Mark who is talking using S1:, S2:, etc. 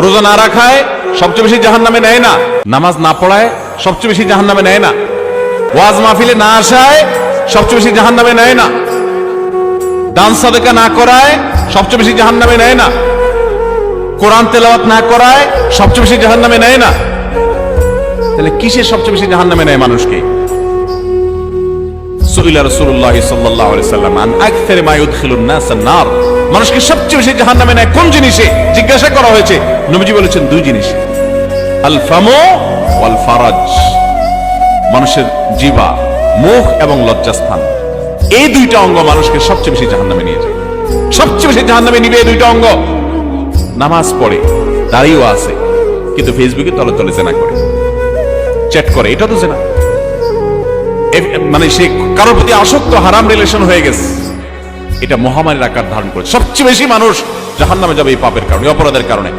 S1: রোজা না রাখায় সবচেয়ে বেশি জাহান্নামে নেয় না, নামাজ না পড়ায় সবচেয়ে বেশি জাহান্নামে নেয় না, ওয়াজ মাহফিলে না আসায় সবচেয়ে বেশি জাহান্নামে নেয় না, দান সাদেকা না করায় সবচেয়ে বেশি জাহান্নামে নেয় না, কোরআন তেলাওয়াত না করায় সবচেয়ে বেশি জাহান্নামে নেয় না। তাহলে কিসের সবচেয়ে বেশি জাহান্নামে নেয় মানুষকে? সুইলা রাসূলুল্লাহ সাল্লাল্লাহু আলাইহি সাল্লাম আন আকসার মা ইউদখিলুন নাস আন-নার, মানুষকে সবচেয়ে বেশি জাহান্নামে নেয় কোন জিনিসে জিজ্ঞাসা করা হয়েছে। নবীজি বলেছেন দুই জিনিস, আল ফামু ওয়াল ফারাজ, মানুষের জিহ্বা, মুখ এবং লজ্জাস্থান, এই দুইটা অঙ্গ মানুষকে সবচেয়ে বেশি জাহান্নামে নিয়ে যায়। সবচেয়ে বেশি জাহান্নামে নিবে এই দুইটা অঙ্গ। নামাজ পড়ে, দাঁড়িয়েও আছে, কিন্তু ফেসবুকে তলে তলে জেনা করে, চ্যাট করে, এটা তো জেনা। মানে সে কারোর প্রতি আসক্ত, হারাম রিলেশন হয়ে গেছে, এটা মহামারীর আকার ধারণ করে। সবচেয়ে বেশি মানুষ জাহান্নামে যাবে এই পাপের কারণে, অপরাধের কারণে।